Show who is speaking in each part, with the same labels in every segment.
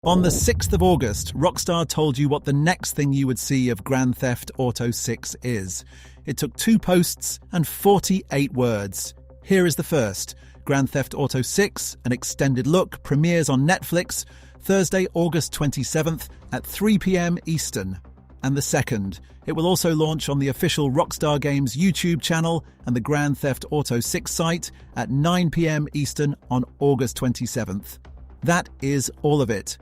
Speaker 1: On the 6th of August, Rockstar told you what the next thing you would see of Grand Theft Auto 6 is. It took 2 posts and 48 words. Here is the first. Grand Theft Auto 6, an extended look, premieres on Netflix Thursday, August 27th at 3 p.m. Eastern. And the second. It will also launch on the official Rockstar Games YouTube channel and the Grand Theft Auto 6 site at 9 p.m. Eastern on August 27th. That is all of it.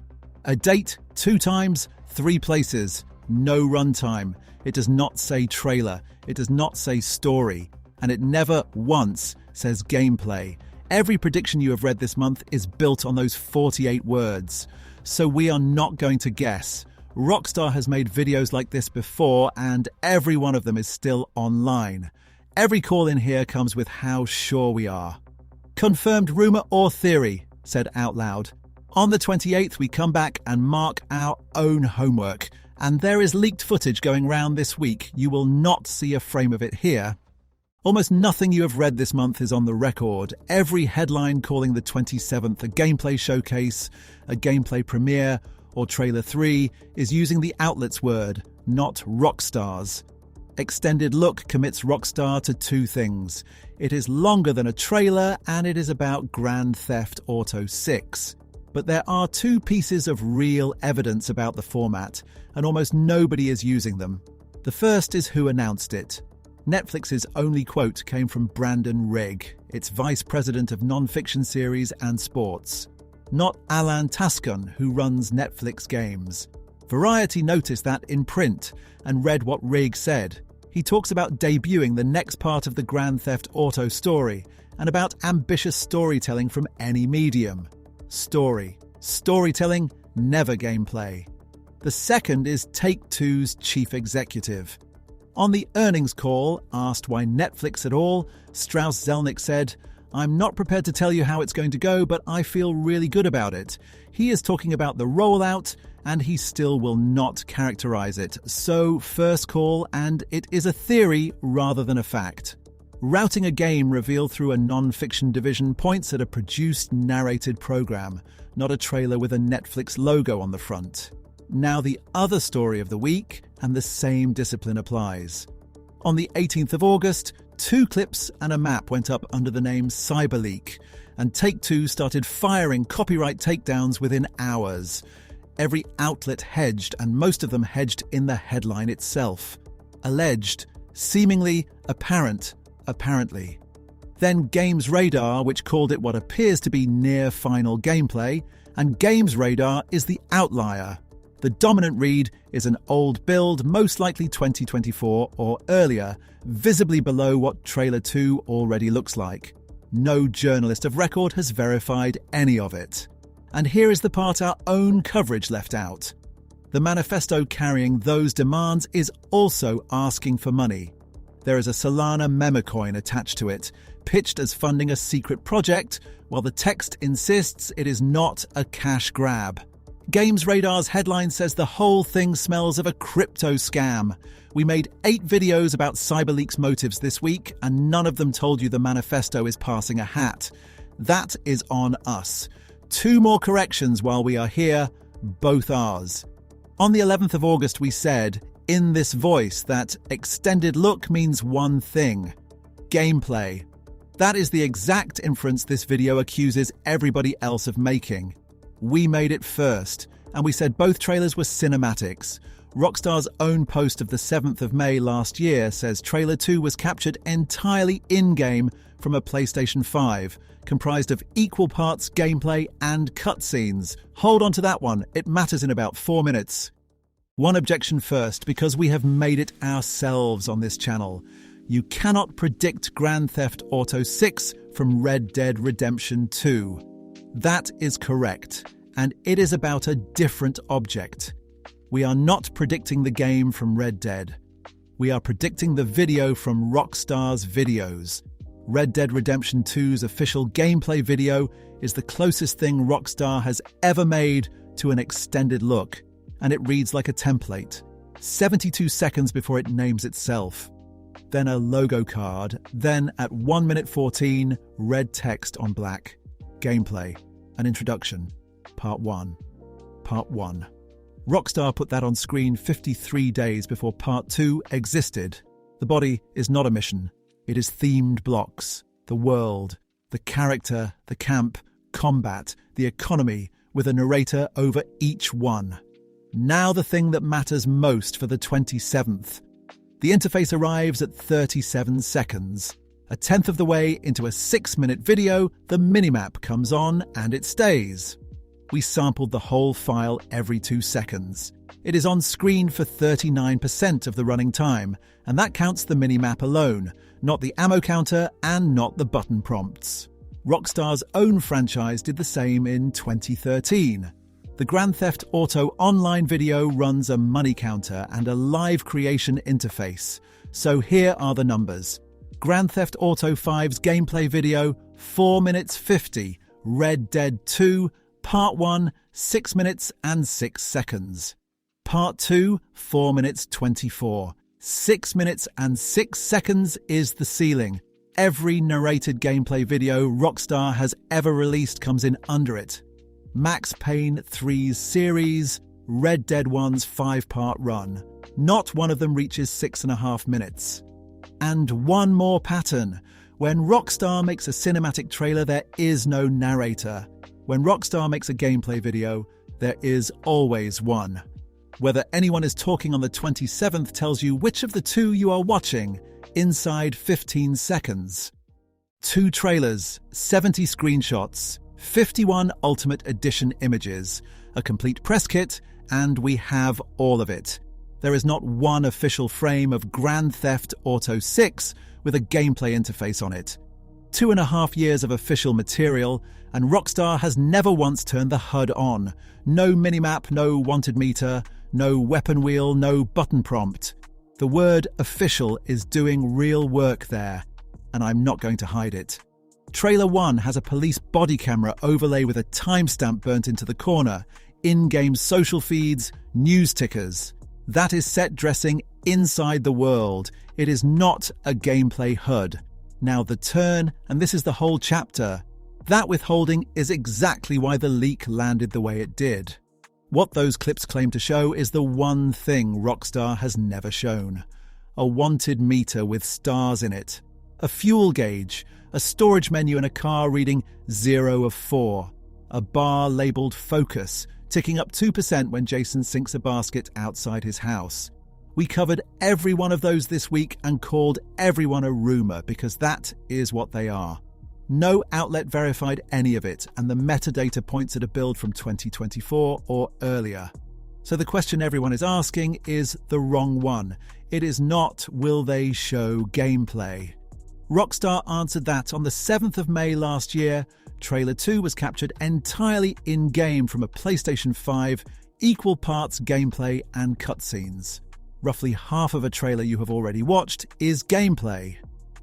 Speaker 1: A date, 2 times, 3 places, no runtime. It does not say trailer, it does not say story, and it never once says gameplay. Every prediction you have read this month is built on those 48 words. So we are not going to guess. Rockstar has made videos like this before, and every one of them is still online. Every call in here comes with how sure we are. Confirmed rumour or theory, said Out Loud. On the 28th, we come back and mark our own homework. And there is leaked footage going round this week. You will not see a frame of it here. Almost nothing you have read this month is on the record. Every headline calling the 27th a gameplay showcase, a gameplay premiere, or trailer 3 is using the outlet's word, not Rockstar's. Extended Look commits Rockstar to 2 things. It is longer than a trailer and it is about Grand Theft Auto 6. But there are 2 pieces of real evidence about the format, and almost nobody is using them. The first is who announced it. Netflix's only quote came from Brandon Rigg, its vice president of nonfiction series and sports. Not Alan Tascon, who runs Netflix Games. Variety noticed that in print and read what Rigg said. He talks about debuting the next part of the Grand Theft Auto story and about ambitious storytelling from any medium. Storytelling, never gameplay. The second is Take-Two's chief executive. On the earnings call, asked why Netflix at all, Strauss-Zelnick said, "I'm not prepared to tell you how it's going to go, but I feel really good about it." He is talking about the rollout, and he still will not characterize it. So, first call, and it is a theory rather than a fact. Routing a game revealed through a non-fiction division points at a produced, narrated program, not a trailer with a Netflix logo on the front. Now the other story of the week, and the same discipline applies. On the 18th of August, 2 clips and a map went up under the name Cyberleak, and Take-Two started firing copyright takedowns within hours. Every outlet hedged, and most of them hedged in the headline itself. Alleged, seemingly, apparent, apparently. Then Games Radar, which called it what appears to be near-final gameplay, and Games Radar is the outlier. The dominant read is an old build, most likely 2024 or earlier, visibly below what Trailer 2 already looks like. No journalist of record has verified any of it. And here is the part our own coverage left out. The manifesto carrying those demands is also asking for money. There is a Solana memecoin attached to it, pitched as funding a secret project, while the text insists it is not a cash grab. Games Radar's headline says the whole thing smells of a crypto scam. We made 8 videos about Cyberleak's motives this week, and none of them told you the manifesto is passing a hat. That is on us. 2 more corrections while we are here, both ours. On the 11th of August we said, in this voice, that extended look means one thing: gameplay. That is the exact inference this video accuses everybody else of making. We made it first, and we said both trailers were cinematics. Rockstar's own post of the 7th of May last year says Trailer 2 was captured entirely in-game from a PlayStation 5, comprised of equal parts gameplay and cutscenes. Hold on to that one, it matters in about 4 minutes. One objection first, because we have made it ourselves on this channel. You cannot predict Grand Theft Auto 6 from Red Dead Redemption 2. That is correct, and it is about a different object. We are not predicting the game from Red Dead. We are predicting the video from Rockstar's videos. Red Dead Redemption 2's official gameplay video is the closest thing Rockstar has ever made to an extended look, and it reads like a template, 72 seconds before it names itself. Then a logo card, then at 1 minute 14, red text on black. Gameplay, an introduction, part 1. Part 1. Rockstar put that on screen 53 days before Part 2 existed. The body is not a mission. It is themed blocks. The world, the character, the camp, combat, the economy, with a narrator over each one. Now the thing that matters most for the 27th. The interface arrives at 37 seconds. A tenth of the way into a 6-minute video, the minimap comes on and it stays. We sampled the whole file every 2 seconds. It is on screen for 39% of the running time, and that counts the minimap alone, not the ammo counter and not the button prompts. Rockstar's own franchise did the same in 2013. The Grand Theft Auto online video runs a money counter and a live creation interface. So here are the numbers. Grand Theft Auto 5's gameplay video, 4 minutes 50. Red Dead 2, Part 1, 6 minutes and 6 seconds. Part 2, 4 minutes 24. 6 minutes and 6 seconds is the ceiling. Every narrated gameplay video Rockstar has ever released comes in under it. Max Payne 3's series, Red Dead 1's 5-part run. Not one of them reaches 6.5 minutes. And one more pattern. When Rockstar makes a cinematic trailer, there is no narrator. When Rockstar makes a gameplay video, there is always one. Whether anyone is talking on the 27th tells you which of the two you are watching inside 15 seconds. 2 trailers, 70 screenshots, 51 Ultimate Edition images, a complete press kit, and we have all of it. There is not one official frame of Grand Theft Auto 6 with a gameplay interface on it. 2.5 years of official material, and Rockstar has never once turned the HUD on. No minimap, no wanted meter, no weapon wheel, no button prompt. The word official is doing real work there, and I'm not going to hide it. Trailer 1 has a police body camera overlay with a timestamp burnt into the corner, in-game social feeds, news tickers. That is set dressing inside the world. It is not a gameplay HUD. Now the turn, and this is the whole chapter. That withholding is exactly why the leak landed the way it did. What those clips claim to show is the one thing Rockstar has never shown. A wanted meter with stars in it. A fuel gauge. A storage menu in a car reading 0 of 4. A bar labelled focus, ticking up 2% when Jason sinks a basket outside his house. We covered every one of those this week and called everyone a rumour because that is what they are. No outlet verified any of it, and the metadata points at a build from 2024 or earlier. So the question everyone is asking is the wrong one. It is not, will they show gameplay? Rockstar answered that on the 7th of May last year. Trailer 2 was captured entirely in-game from a PlayStation 5, equal parts gameplay and cutscenes. Roughly half of a trailer you have already watched is gameplay.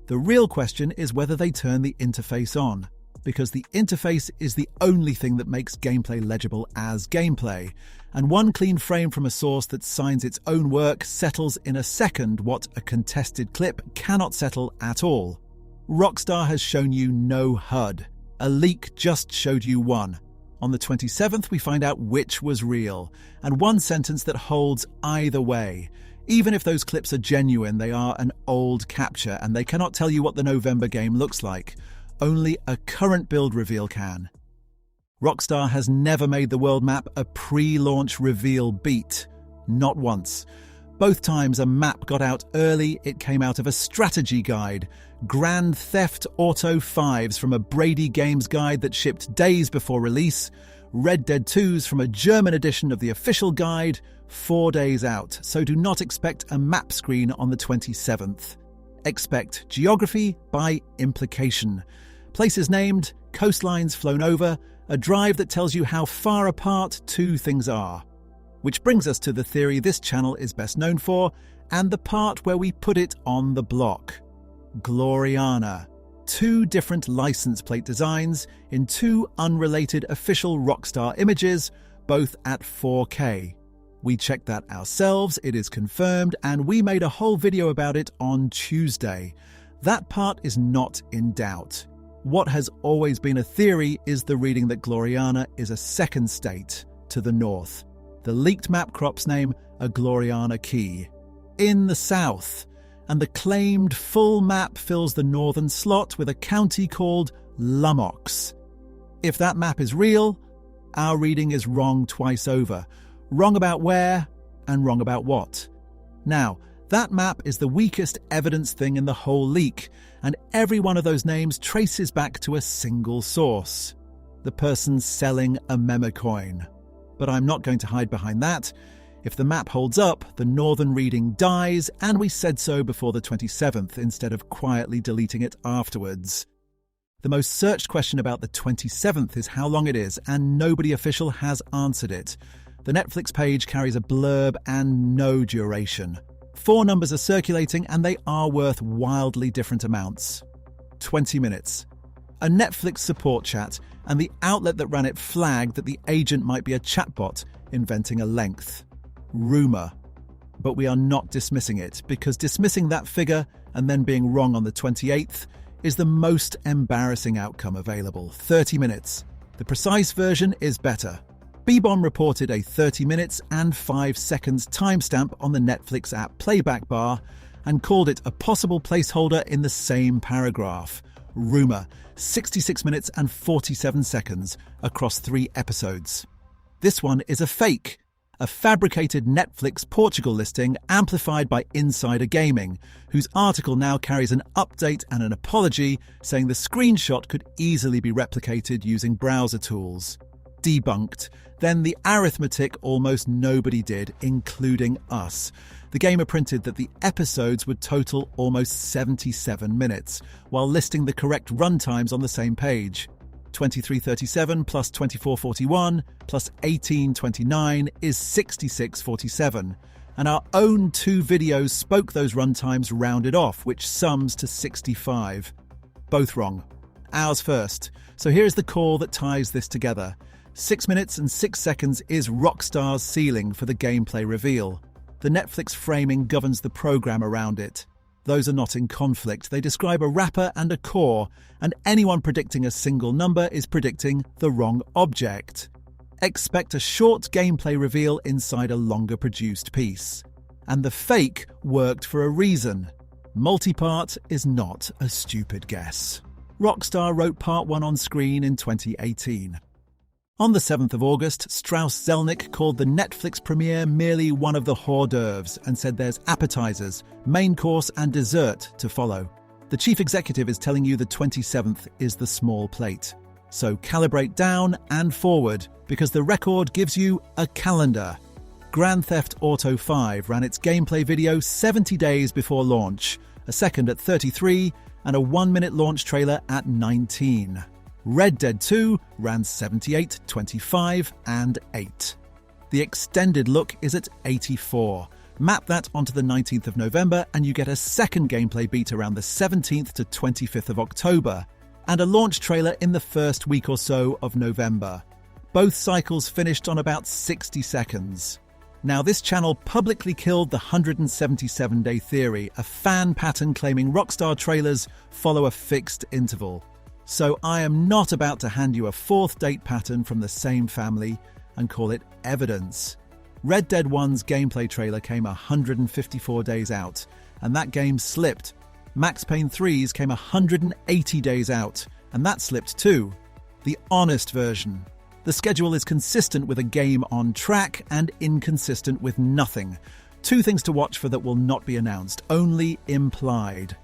Speaker 1: The real question is whether they turn the interface on, because the interface is the only thing that makes gameplay legible as gameplay, and one clean frame from a source that signs its own work settles in a second what a contested clip cannot settle at all. Rockstar has shown you no HUD. A leak just showed you one. On the 27th, we find out which was real, and one sentence that holds either way. Even if those clips are genuine, they are an old capture, and they cannot tell you what the November game looks like. Only a current build reveal can. Rockstar has never made the world map a pre-launch reveal beat. Not once. Both times a map got out early, it came out of a strategy guide. Grand Theft Auto 5's from a Brady Games guide that shipped days before release. Red Dead 2's from a German edition of the official guide, 4 days out, so do not expect a map screen on the 27th. Expect geography by implication. Places named, coastlines flown over, a drive that tells you how far apart two things are. Which brings us to the theory this channel is best known for, and the part where we put it on the block. Gloriana. 2 different license plate designs in 2 unrelated official Rockstar images, both at 4K. We checked that ourselves, it is confirmed, and we made a whole video about it on Tuesday. That part is not in doubt. What has always been a theory is the reading that Gloriana is a second state, to the north. The leaked map crops name a Gloriana Key. In the south. And the claimed full map fills the northern slot with a county called Lumox. If that map is real, our reading is wrong twice over. Wrong about where and wrong about what. Now, that map is the weakest evidence thing in the whole leak, and every one of those names traces back to a single source. The person selling a memecoin. But I'm not going to hide behind that. If the map holds up, the northern reading dies, and we said so before the 27th instead of quietly deleting it afterwards. The most searched question about the 27th is how long it is, and nobody official has answered it. The Netflix page carries a blurb and no duration. 4 numbers are circulating, and they are worth wildly different amounts. 20 minutes. A Netflix support chat, and the outlet that ran it flagged that the agent might be a chatbot inventing a length. Rumour. But we are not dismissing it, because dismissing that figure and then being wrong on the 28th is the most embarrassing outcome available. 30 minutes. The precise version is better. Bebom reported a 30 minutes and 5 seconds timestamp on the Netflix app playback bar and called it a possible placeholder in the same paragraph. Rumour, 66 minutes and 47 seconds across 3 episodes. This one is a fake. A fabricated Netflix Portugal listing amplified by Insider Gaming, whose article now carries an update and an apology saying the screenshot could easily be replicated using browser tools. Debunked. Then the arithmetic almost nobody did, including us. The gamer printed that the episodes would total almost 77 minutes, while listing the correct runtimes on the same page. 23:37 plus 24:41 plus 18:29 is 66:47, and our own 2 videos spoke those runtimes rounded off, which sums to 65. Both wrong. Ours first. So here's the call that ties this together. 6 minutes and 6 seconds is Rockstar's ceiling for the gameplay reveal. The Netflix framing governs the program around it. Those are not in conflict. They describe a wrapper and a core, and anyone predicting a single number is predicting the wrong object. Expect a short gameplay reveal inside a longer produced piece. And the fake worked for a reason. Multipart is not a stupid guess. Rockstar wrote Part 1 on screen in 2018. On the 7th of August, Strauss Zelnick called the Netflix premiere merely one of the hors d'oeuvres and said there's appetizers, main course and dessert to follow. The chief executive is telling you the 27th is the small plate. So calibrate down and forward, because the record gives you a calendar. Grand Theft Auto 5 ran its gameplay video 70 days before launch, a second at 33, and a 1-minute launch trailer at 19. Red Dead 2 ran 78, 25, and 8. The extended look is at 84. Map that onto the 19th of November and you get a second gameplay beat around the 17th to 25th of October, and a launch trailer in the first week or so of November. Both cycles finished on about 60 seconds. Now, this channel publicly killed the 177-day theory, a fan pattern claiming Rockstar trailers follow a fixed interval. So I am not about to hand you a 4th date pattern from the same family and call it evidence. Red Dead 1's gameplay trailer came 154 days out, and that game slipped. Max Payne 3's came 180 days out, and that slipped too. The honest version. The schedule is consistent with a game on track and inconsistent with nothing. 2 things to watch for that will not be announced, only implied.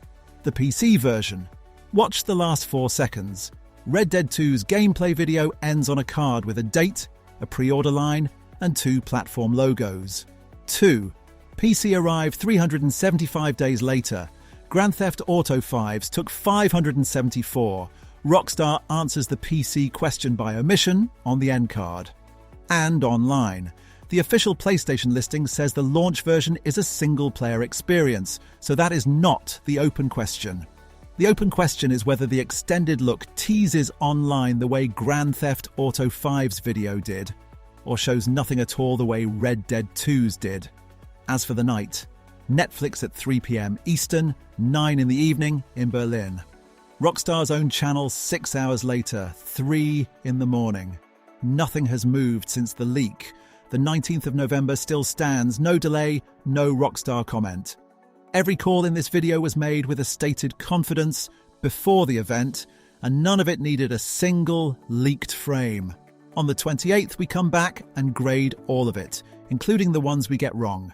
Speaker 1: The PC version. Watch the last 4 seconds. Red Dead 2's gameplay video ends on a card with a date, a pre-order line, and 2 platform logos. 2. PC arrived 375 days later. Grand Theft Auto 5's took 574. Rockstar answers the PC question by omission on the end card. And online. The official PlayStation listing says the launch version is a single-player experience, so that is not the open question. The open question is whether the extended look teases online the way Grand Theft Auto 5's video did, or shows nothing at all the way Red Dead 2's did. As for the night, Netflix at 3 p.m. Eastern, 9 in the evening in Berlin. Rockstar's own channel 6 hours later, 3 in the morning. Nothing has moved since the leak. The 19th of November still stands. No delay, no Rockstar comment. Every call in this video was made with a stated confidence before the event, and none of it needed a single leaked frame. On the 28th, we come back and grade all of it, including the ones we get wrong.